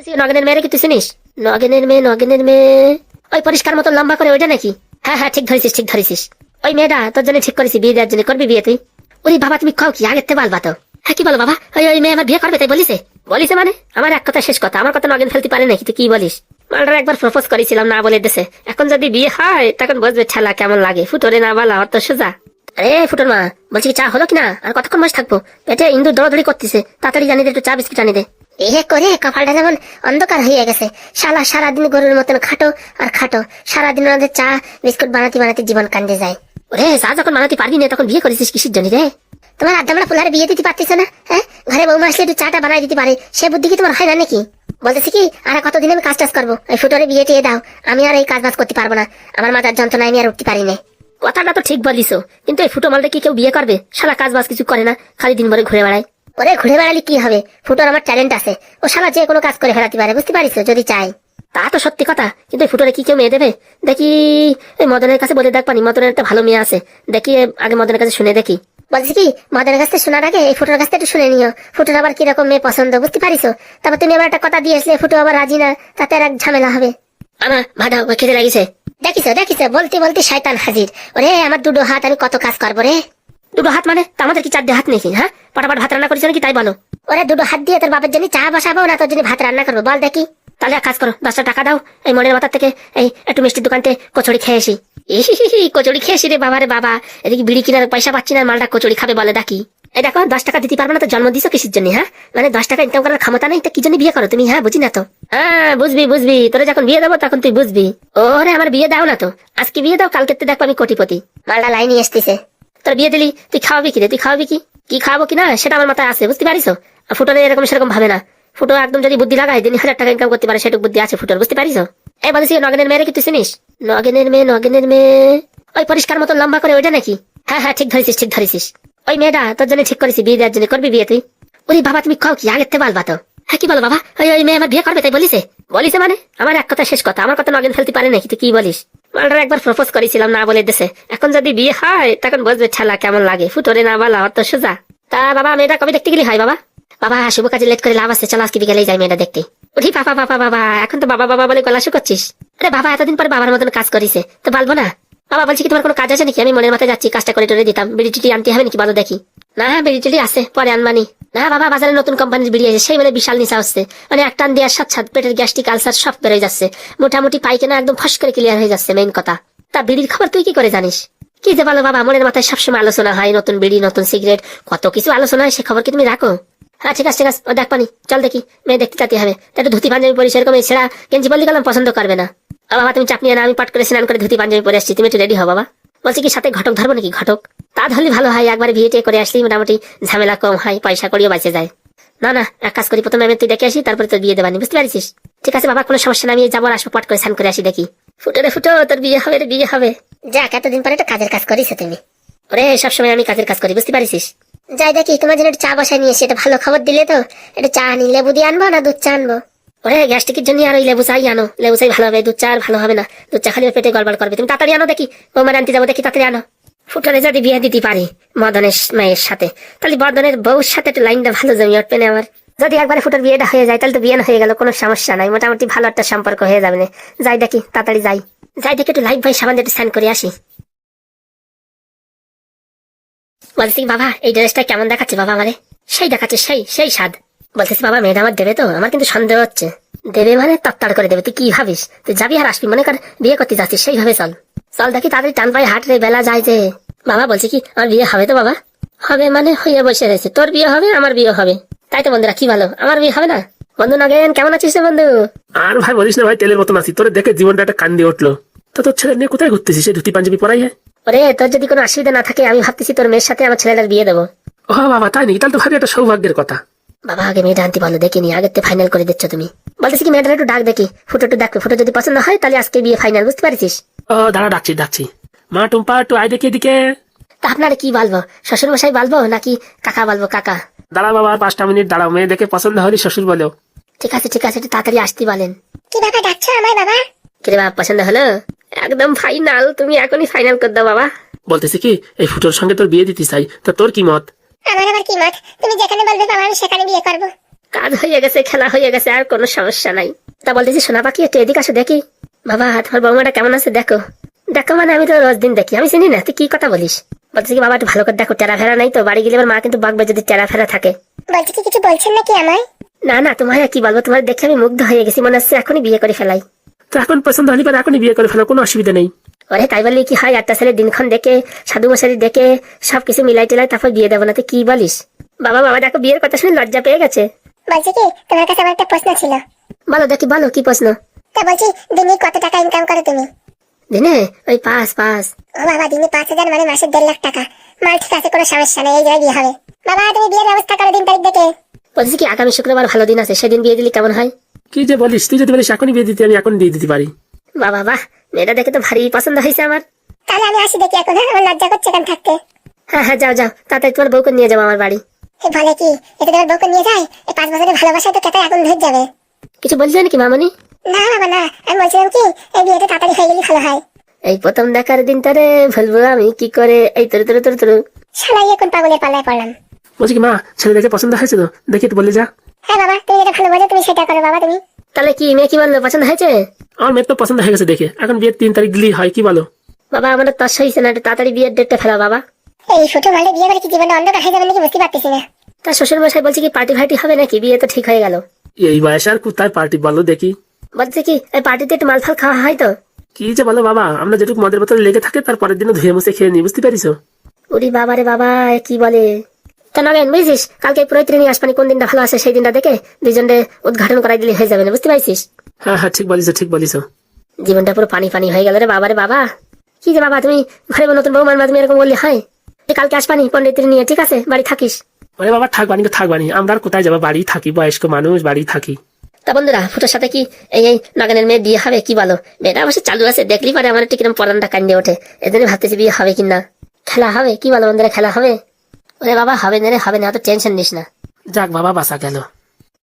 নগেনের মেয়েরে কি তুই চিনিস? নগেনের মেয়ে ওই পরিষ্কার মতো লম্বা করে ওইটা নাকি? হ্যাঁ হ্যাঁ, ঠিক ধরেছিস। ওই মেয়েটা তোর জন্য ঠিক করেছি, বিয়ে দেওয়ার জন্য। করবি বিয়ে তুই? ওরে বাবা, তুমি খাও কি আগের থেকে বলবা তো। হ্যাঁ, কি বলো বাবা? ওই মেয়ে আমার বিয়ে করবে তাই বলিছে মানে? আমার এক কথা শেষ কথা, আমার কথা নগেন ফেলতে পারে নাকি? তুই কি বলিস? মালটার একবার প্রপোজ করেছিলাম, না বলে দেশে। এখন যদি বিয়ে হয় তখন বুঝবে ঠেলা কেমন লাগে। ফুটোরে না বলা অত সোজা। আরে ফুটোর মা, বলছি কি চা হলো কিনা? আর কতক্ষণ বসে থাকবো? পেটে ইন্দুর দৌড়াদৌড়ি করতেছে। তাড়াতাড়ি জানি দে, একটু চা বিস্কিট আনি দে। এ করে কপালটা যেমন অন্ধকার হয়ে গেছে। শালা সারাদিন গরুর মতন খাটো আর খাটো। সারাদিন ওদের চা বিস্কুট বানাতে জীবন কান্দে যায়। ওরে চা যখন বানাতে পারবি না তখন বিয়ে করেছিস কিসের জন্য রে? তোমার আড্ডামরা ফুলারে বিয়ে দিতে পারতেছ না? হ্যাঁ, ঘরে বৌমা আসলে একটু চাটা বানাই দিতে পারে, সে বুদ্ধি কি তোমার হয় না নাকি? বলতেছি কি, আর কতদিন আমি কাজ টাজ করবো? এই ফুটোরে বিয়ে টিয়ে দাও, আমি আর এই কাজ বাজ করতে পারবো না। আমার মাথার যন্ত্রণায় আমি আর উঠতে পারি না। কথাটা তো ঠিক বলিস, কিন্তু এই ফুটো মালটা কি কেউ বিয়ে করবে? শালা কাজ বাজ কিছু করে না, খালি দিন ভরে ঘুরে বেড়ায়। ওরে ঘুরে বেড়ালে কি হবে? ফুটোর আমার ট্যালেন্ট আছে, ও শালা যে কোনো কাজ করে ফেলাতে পারে, বুঝতে পারিস যদি চাই। তা তো সত্যি কথা, কিন্তু ফুটোরে কি কেউ মেয়ে দেবে? দেখি এই মদনের কাছে বলে দেখ পানি, মদনের একটা ভালো মেয়ে আছে। দেখি আগে মদনের কাছে শুনে দেখি। বলছি কি, মদনের কাছে শোনার আগে এই ফুটোর কাছে একটু শুনে নিও, ফুটোর আবার কিরকম মেয়ে পছন্দ, বুঝতে পারিস? তারপর তুমি আবার একটা কথা দিয়ে আসলে ফুটো আবার রাজি না, তাতে আর এক ঝামেলা হবে। আমার ভাড়াও খেতে লাগিছে। দেখিস বলতে শয়তান হাজির। ওরে আমার দুটো হাত, আমি কত কাজ করবো রে। দুটো হাত মানে? তা আমাদের কি 4 হাত নেই? হ্যাঁ, পটাপট ভাত রান্না করেছো নাকি তাই বলো। ওরে দুটো হাত দিয়ে তোর বাপের জন্য চা বসাবো না তোর জন্য ভাত রান্না করবো? বল দেখি। তাহলে এক কাজ করো, 10টা টাকা দাও, এই মনের মাথার থেকে এই একটু মিষ্টির দোকানতে কচুরি খেয়ে আসি। কচুরি খেয়েছি রে বাবা রে বাবা, এদিকে বিড়ি কিনার পয়সা পাচ্ছি না, মালটা কচুরি খাবে বলে ডাকি। এই দেখো, 10 টাকা দিতে পারবে না তো জন্ম দিছো কিসের জন্য? হ্যাঁ, মানে 10 টাকা ইনকাম করার ক্ষমতা নেই তো কি জন্য বিয়ে করো তুমি? হ্যাঁ, বুঝি না তো। হ্যাঁ, বুঝবি, তোরা যখন বিয়ে দেবো তখন তুই বুঝবি। ওরে আমার বিয়ে দাও না তো, আজকে বিয়ে দাও, কালকে দেখবো আমি কোটিপতি। মালটা লাইনই আসতেছে। তোর বিয়ে দিলি তুই খাওয়াবি কি রে? তুই খাওয়াবি কি খাওয়াবো কিনা সেটা আমার মাথায় আছে, বুঝতে পারিস? আর ফুটোরে এরকম সেরকম ভাবে না। ফুটো একদম যদি বুদ্ধি লাগায় দিন 1000 টাকা ইনকাম করতে পারে, সেটুকু বুদ্ধি আছে ফুটোর, বুঝতে পারিস? এই বলছি নগেনের মেয়েরে কি তুই চিনিস? নগেনের মেয়ে ওই পরিষ্কার মতো লম্বা করে ওইটা নাকি? হ্যাঁ হ্যাঁ, ঠিক ধরেছিস। ওই মেয়েটা তোর জন্য ঠিক করেছি, বিয়ে দেওয়ার জন্য। করবি বিয়ে তুই? ওরে বাবা, তুমি খাও কি আগের থেকে বলবা তো। হ্যাঁ, কি বলো বাবা? ওই মেয়ে আমার বিয়ে করবে তাই বলিছে মানে? আমার এক কথা শেষ কথা, আমার কথা নগেন ফেলতে পারে নাকি? তুই কি বলিস? মালটার একবার প্রপোজ করেছিলাম, না বলে দেশে। এখন যদি বিয়ে হয় তখন বুঝবে ঠেলা কেমন লাগে। ফুটোরে না বলা অত সোজা। তা বাবা, মেয়েটা কবে দেখতে গেলি হয়? বাবা শুভ কাজে লেট করে লাভ আছে, চলো আজকে বিকেলেই যাই মেয়েটা দেখতে। উঠি বাবা, এখন তো বাবা বলে গলা শুকাচ্ছিস। আরে বাবা, এতদিন পর বাবার মতন কাজ করিছে তো বলবো না? বাবা বলছি কি, তোমার কোনো কাজ আছে নাকি? আমি মনের মাথায় যাচ্ছি, কাজটা করে টরে দিতাম। বিড়ি টিটি আনতে হবে নাকি বলো দেখি? না, বিড়ি টিটি আছে, পরে আনবানি। না বাবা, বাজারে নতুন কোম্পানির বিড়ি আছে, সেই মানে বিশাল নিশা হচ্ছে। মানে এক টান দেওয়ার সাথে সাথে পেটের গ্যাস্ট্রিক আলসার সব বেড়ে যাচ্ছে, মোটামুটি পাইখানা একদম ফস করে ক্লিয়ার হয়ে যাচ্ছে। মেইন কথা, তা বিড়ির খবর তুই কি করে জানিস? কি যে বলো বাবা, মনের মাথায় সবসময় আলোচনা হয়, নতুন বিড়ি, নতুন সিগারেট, কত কিছু আলোচনা হয়, সে খবর কি তুমি রাখো? হ্যাঁ ঠিক আছে, ও দেখ পানি, চল দেখি, মেয়ে দেখতে চাতে হবে। একটু ধুতি পাঞ্জাবি পরি, সেরকম ছেঁড়া গেঞ্জি বললি গেলাম পছন্দ করবে না। বাবা তুমি চাপ নিয়ে না, আমি পাট করে স্নান করে ধুতি পাঞ্জাবি পরে আসছি, তুমি একটু রেডি হও বাবা। বলছি কি, সাথে ঘটক ধরবো নাকি? ঘটক তা ধরলে ভালো হয়, একবার বিয়ে টিয়ে করে আসলেই মোটামুটি ঝামেলা কম হয়, পয়সা করিও বাঁচে যায়। না, এক কাজ করি, প্রথমে আমি তুই দেখে আসি, তারপরে তোর বিয়ে দেবানি, বুঝতে পারছিস? ঠিক আছে বাবা, কোনো সমস্যা না, আমি যাবো আর আসবো, পাট করে স্নান করে আসি দেখি। ফুটো তোর বিয়ে হবে রে, বিয়ে হবে। যাক, এতদিন পরে একটা কাজের কাজ করিস তুমি। ওরে সবসময় আমি কাজের কাজ করি, বুঝতে পারিস? যাই দেখি, তোমার জন্য একটু চা বসাই নিয়ে এসে, এটা ভালো খবর দিলে তো। একটু চা আনি, লেবু দিয়ে আনবো না দুধ চা আনবো? ওরে গ্যাস্ট্রিকের জন্য আর ওই লেবু চাই আনো, লেবু চাই ভালো হবে, দুধ চা আর ভালো হবে না। দুধ চা খালি পেটে গড়বড় করবে। তুমি তাড়াতাড়ি আনো দেখি, বৌমার আনতে যাবো দেখি, তাড়াতাড়ি আনো। ফুটোরে যদি বিয়ে দিতে পারি মদনের মেয়ের সাথে, তাহলে মদনের বউর সাথে একটু লাইনটা ভালো জমি উঠবে না আমার। যদি একবারে ফুটোর বিয়েটা হয়ে যায় তাহলে তো বিয়ে হয়ে গেল, কোনো সমস্যা নাই, মোটামুটি ভালো একটা সম্পর্ক হয়ে যাবে না। যাই দেখি, তাড়াতাড়ি যাই দেখি, একটু লাইভ ভাই সাবান একটু স্নান করে আসি। বলছি বাবা, এই ড্রেসটা কেমন দেখাচ্ছে বাবা আমারে? সেই দেখাচ্ছে, সেই স্বাদ। বলতেছি বাবা, মেয়েটা আমার দেবে তো? আমার কিন্তু সন্দেহ হচ্ছে। দেবে মানে তত্তাড় করে দেবে। তুই কি ভাবিস? তুই যাবি আর আসবি, মনে কর বিয়ে করতে যাচ্ছিস, সেইভাবে চল দেখি, তাড়াতাড়ি টান পায়ে হাট রে, বেলা যায় যে। বাবা বলছি কি, আমার বিয়ে হবে তো বাবা? হবে মানে হইয়া বসে রয়েছে, তোর বিয়ে হবে, আমার বিয়ে হবে, তাই তো বন্ধুরা, কি বলো? আমার বিয়ে হবে না? বন্ধু নগেন, কেমন আছিস রে বন্ধু? আর ভাই বলিস না ভাই, তেলের মতন আছি। তোর দেখে জীবনটা একটা কান দিয়ে উঠলো। তো তোর ছেলে নিয়ে কোথায় ঘুরতেছিস? সেই ধুতি পাঞ্জাবি পরাই? ওরে তোর যদি কোনো অসুবিধা না থাকে, আমি ভাবতেছি তোর মেয়ের সাথে আমার ছেলেটার বিয়ে দেবো। ও বাবা, তাই নাকি? তাহলে তো ভাবি একটা সৌভাগ্যের কথা। বাবা আগে মেয়েটা আনতে বলো, দেখিনি, আগের থেকে ফাইনাল করে দিচ্ছ তুমি। বলতেছি কি, মেয়েটা একটু ডাক দেখি, ফুটো একটু দেখো, ফুটো যদি পছন্দ হয় তাহলে আজকে বিয়ে ফাইনাল, বুঝতে পারছিস? ও দাঁড়া, ডাকছি। মা টুম্পা, একটু আয় দেখি এদিকে। তা আপনারা কি বলবো, শ্বশুর মশাই বলবো নাকি কাকা বলবো? কাকা। দাঁড়া বাবা, আর 5টা মিনিট দাঁড়াও, মেয়ে দেখে পছন্দ হলে শ্বশুর বলো। ঠিক আছে, একটু তাড়াতাড়ি আসতে বলেন। কি ব্যাপার, ডাকছো আমায় বাবা? কিরে বাবা, পছন্দ হলো? একদম ফাইনাল, তুমি এখনই ফাইনাল করে দাও বাবা। বলতেছি কি, এই ফুটোর সঙ্গে তোর বিয়ে দিতে চাই, তা তোর কি মত? আমার আবার কি মত? তুমি যেখানে বলবে বাবা, আমি সেখানে বিয়ে করবো। কাজ হয়ে গেছে, খেলা হয়ে গেছে, আর কোনো সমস্যা নাই। তা বলতেছি সোনা পাখি, একটু এদিকে আসো দেখি। বাবা তোমার বৌমাটা কেমন আছে দেখো। দেখো মানে আমি তো রোজ দিন দেখি, আমি চিনি না, তুই কি কথা বলিস? বলতেছি কি বাবা একটু ভালো করে দেখো, টেরা ফেরা নাই তো? বাড়ি গেলে আমার মা কিন্তু বকবে যদি টেরা ফেরা থাকে। বলছি কি কিছু বলছেন নাকি আমায়? না না, তোমার আর কি বলবো, তোমার দেখে আমি মুগ্ধ হয়ে গেছি, মনে হচ্ছে এখনই বিয়ে করে ফেলাই। তো এখন পছন্দ হলে পরে এখনই বিয়ে করে ফেলো, কোনো অসুবিধা নেই। ওরে তাই বললে কি হয়? একটা ছেলে দিনক্ষণ দেখে, সাধু মশারি দেখে, সবকিছু মিলাই টিলাই তারপর বিয়ে দেবো না, তুই কি বলিস? বাবা বাবা দেখো বিয়ের কথা শুনে লজ্জা পেয়ে গেছে। বলছি কি তোমার কাছে আমার একটা প্রশ্ন ছিল। বলো দেখি, বলো কি প্রশ্ন? তা বলছি দিনে কত টাকা ইনকাম করো তুমি? দিনে ওই 5 ও বাবা, দিনে 5,000 মানে মাসে 1.5 লাখ টাকা। মাল ঠিক আছে, কোনো সমস্যা নেই, এই জায়গায় বিয়ে হবে। বাবা তুমি বিয়ের ব্যবস্থা করো দিন তারিখ দেখে। বলছি কি আগামী শুক্রবার ভালো দিন আছে, সেদিন বিয়ে দিলে কেমন হয়? কি যে বলিস, তুই যদি বলিস এখনই বিয়ে দিতে, আমি এখন দিয়ে দিতে পারি। বাবা বাহ, মেয়েটা দেখে তো ভারী পছন্দ হয়েছে আমার। তাহলে আমি আসি দেখি এখন। হ্যাঁ, আমার লজ্জা করছে এখানে থাকতে। হ্যাঁ হ্যাঁ, যাও যাও, তাড়াতাড়ি তোমার বউকে নিয়ে যাবো আমার বাড়ি। এ বলে কি, এটা তোমার বউকে নিয়ে যায়? এই 5 বছরের ভালোবাসায় তো কেটে আগুন ধরে যাবে। কিছু বলছো নাকি মামনি? না বাবা না, আমি বলছিলাম কি এই বিয়েটা তাড়াতাড়ি হয়ে গেলে ভালো হয়। এই প্রথম দেখার দিনটারে ভুলবো আমি কি করে? এই তোর তোর তোর তোর শালাই এখন পাগলের পাল্লায় পড়লাম। বলছি কি মা, ছেলে দেখে পছন্দ হয়েছে তো? দেখি একটু বলে যা। হ্যাঁ বাবা, তুমি যেটা ভালো বোঝো তুমি সেটা করো বাবা তুমি। তাহলে কি মেয়ে কি বললো, পছন্দ হয়েছে? আমার মেয়ের তো পছন্দ হয়ে গেছে দেখে, এখন বিয়ের 3 তারিখ দিলেই হয়, কি বলো? বাবা আমার তস হয়েছে না, একটু তাড়াতাড়ি বিয়ের ডেটটা ফেলা বাবা। এই ছোট মালে বিয়ে করে কি জীবনটা অন্ধকার হয়ে যাবে নাকি বুঝতে পারতেছি না। তার শ্বশুর মশাই বলছে কি পার্টি ফার্টি হবে নাকি? বিয়ে তো ঠিক হয়ে গেল। এই বয়সে আর কোথায় পার্টি বলো দেখি? বলছে কি এই পার্টিতে একটু মালফাল খাওয়া হয় তো? কি যে বলো বাবা, আমরা যেটুকু মদের বোতলে লেগে থাকে তার পরের দিনও ধুয়ে মুছে খেয়ে নিই, বুঝতে পারিস? উরি বাবা রে বাবা, এ কি বলে? তা নগেন বুঝছিস, কালকে পুরোহিত নিয়ে আসবানি, কোন দিনটা ভালো আছে সেই দিনটা দেখে দুজনকে উদ্ঘাটন করাই দিলে হয়ে যাবে না, বুঝতে পারছিস? হ্যাঁ হ্যাঁ, ঠিক বলিস ঠিক বলিস। জীবনটা পুরো পানি পানি হয়ে গেল রে বাবা রে বাবা। কি যে বাবা, তুমি ঘরে নতুন বৌমার মাধ্যমে এরকম বললে হয়? এই কালকে আসবানি পণ্ডিত নিয়ে, ঠিক আছে? বাড়ি থাকিস। আরে বাবা থাকবানি তো থাকবানি, আমরা আর কোথায় যাবো, বাড়ি থাকি, বয়স্ক মানুষ বাড়ি থাকি। তা বন্ধুরা, ফুটোর সাথে কি এই নগেনের মেয়ে বিয়ে হবে কি বলো? মেয়েটা অবশ্য চালু আছে, দেখলি পারে আমার কিরকম পরানটা কান্দে ওঠে, এজন্য ভাবতেছি বিয়ে হবে কিনা। খেলা হবে কি বলো বন্ধুরা, খেলা হবে? ওরে বাবা হবে না রে, হবে না, অত টেনশন নিস না। যাক বাবা, বাঁচা গেল।